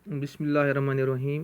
Bismillahirrahmanirrahim.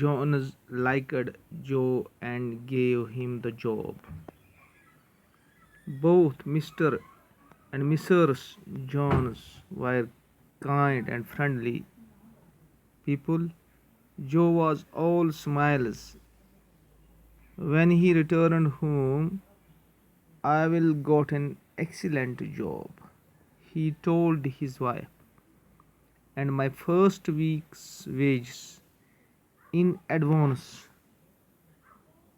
Jones liked Joe and gave him the job. Both Mr. and Mrs. Jones were kind and friendly people. Joe was all smiles. When he returned home, I will got an excellent job, he told his wife, and my first week's wages in advance.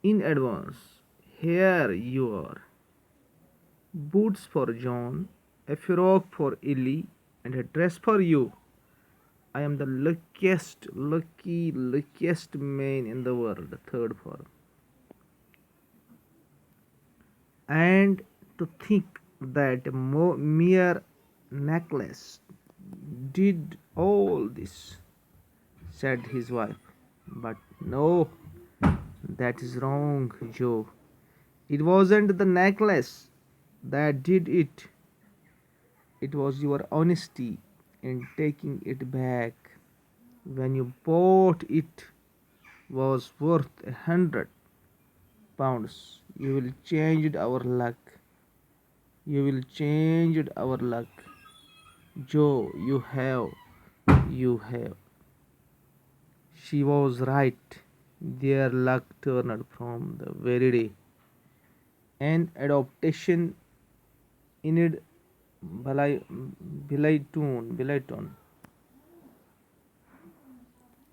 In advance. Here you are. Boots for John, a frock for Ellie, and a dress for you. I am the luckiest man in the world. Third form. And to think that a mere necklace did all this, said his wife. But no, that is wrong, Joe. It wasn't the necklace that did it. It was your honesty in taking it back when you bought it was worth £100. You will change our luck. You will change our luck. Joe, you have. She was right. Their luck turned from the very day. An adaptation in Bilayton.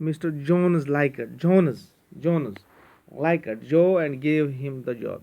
Mr. Jones liked Joe and gave him the job.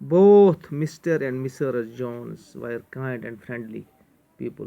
Both Mr. and Mrs. Jones were kind and friendly people.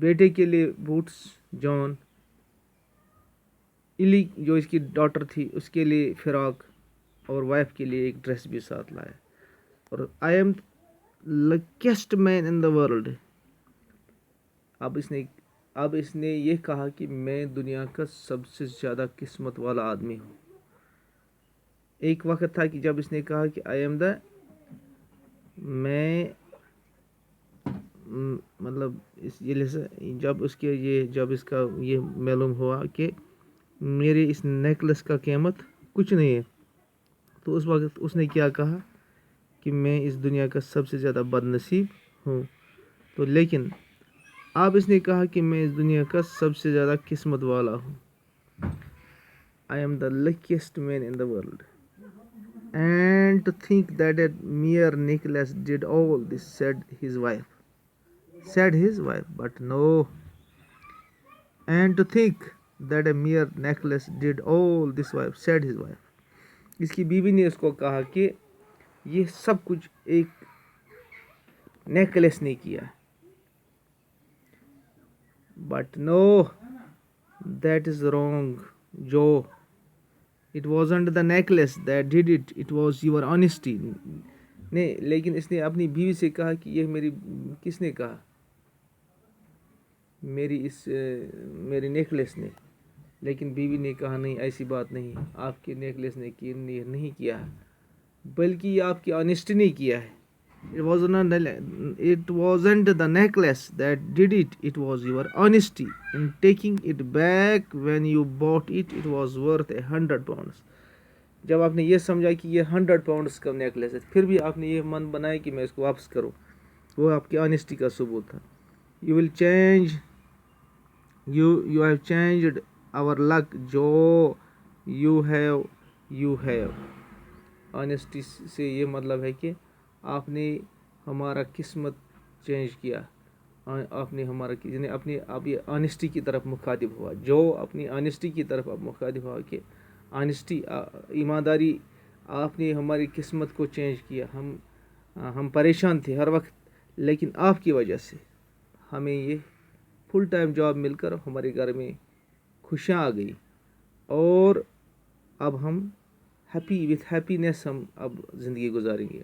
بیٹے کے لیے bots جان، ایلی جو اس کی daughter تھی اس کے لیے فراق، اور وائف کے لیے ایک ڈریس بھی ساتھ لایا. اور I am لکیسٹ main in the world. اب اس نے یہ کہا کہ میں دنیا کا سب سے زیادہ قسمت والا آدمی ہوں. ایک وقت تھا کہ جب اس نے کہا کہ آئی ایم دا، میں مطلب جب اس کا یہ معلوم ہوا کہ میرے اس نیکلس کا قیمت کچھ نہیں ہے، تو اس وقت اس نے کیا کہا کہ میں اس دنیا کا سب سے زیادہ بد نصیب ہوں. تو لیکن اب اس نے کہا کہ میں اس دنیا کا سب سے زیادہ قسمت والا ہوں. I am the luckiest man in the world. And to think that a mere Nicholas did all this, said his wife. But no. And to think that a mere necklace did all this, wife said his wife. اس کی بیوی نے اس کو کہا کہ یہ سب کچھ ایک necklace نے کیا. But no, that is wrong, Joe. It wasn't the necklace that did it, it was your honesty. نہیں، لیکن اس نے اپنی بیوی سے کہا کہ یہ کس نے کہا؟ میری نیکلس نے. لیکن بیوی نے کہا نہیں، ایسی بات نہیں، آپ کے نیکلس نے نہیں کیا ہے، بلکہ یہ آپ کی آنیسٹی نے کیا ہے. It wasn't the necklace that did it, it was your honesty in taking it back when you bought it. It was worth £100. جب آپ نے یہ سمجھا کہ یہ £100 کا نیکلیس ہے، پھر بھی آپ نے یہ من بنایا کہ میں اس کو واپس کروں، وہ آپ کی آنیسٹی کا ثبوت تھا. You will change. You have changed our luck, Joe. You have. Honesty سے یہ مطلب ہے کہ آپ نے ہمارا قسمت چینج کیا. آپ نے یعنی آپ یہ آنیسٹی کی طرف مخاطب ہوا. جو اپنی آنیسٹی کی طرف اب مخاطب ہوا کہ آنیسٹی، ایمانداری، آپ نے ہماری قسمت کو چینج کیا. ہم پریشان تھے ہر وقت، لیکن آپ کی وجہ سے ہمیں یہ فل ٹائم جاب مل کر ہمارے گھر میں خوشیاں آ گئی، اور اب ہم ہیپینیس ہم اب زندگی گزاریں گے.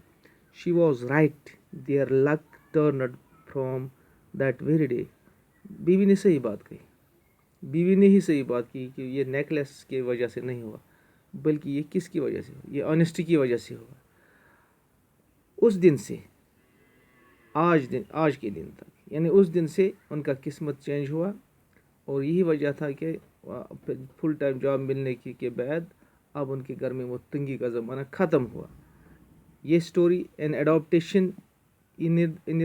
She was right. Their luck turned from that very day. بیوی نے صحیح بات کہی. بیوی نے ہی صحیح بات کی کہ یہ نیکلس کی وجہ سے نہیں ہوا، بلکہ یہ کس کی وجہ سے ہوا؟ یہ آنیسٹی کی وجہ سے ہوا. اس دن سے آج کے دن تک، یعنی اس دن سے ان کا قسمت چینج ہوا، اور یہی وجہ تھا کہ فل ٹائم جاب ملنے کے بعد اب ان کے گھر میں وہ تنگی کا زمانہ ختم ہوا. یہ سٹوری این اڈاپٹیشن ان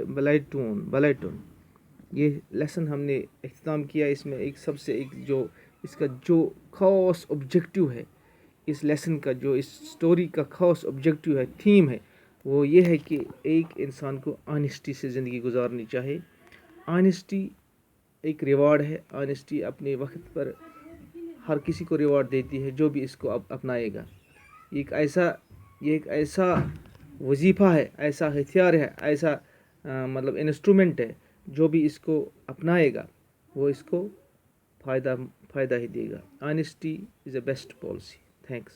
بلائٹون. یہ لیسن ہم نے اختتام کیا. اس میں اس کا جو خاص آبجیکٹیو ہے، اس لیسن کا جو اس سٹوری کا خاص آبجیکٹیو ہے، تھیم ہے، وہ یہ ہے کہ ایک انسان کو آنیسٹی سے زندگی گزارنی چاہیے. آنیسٹی ایک ریوارڈ ہے. آنیسٹی اپنے وقت پر ہر کسی کو ریوارڈ دیتی ہے جو بھی اس کو اپنائے گا. یہ ایک ایسا وظیفہ ہے، ایسا ہتھیار ہے، ایسا مطلب انسٹرومنٹ ہے، جو بھی اس کو اپنائے گا وہ اس کو فائدہ ہی دے گا. Honesty is a best policy. Thanks.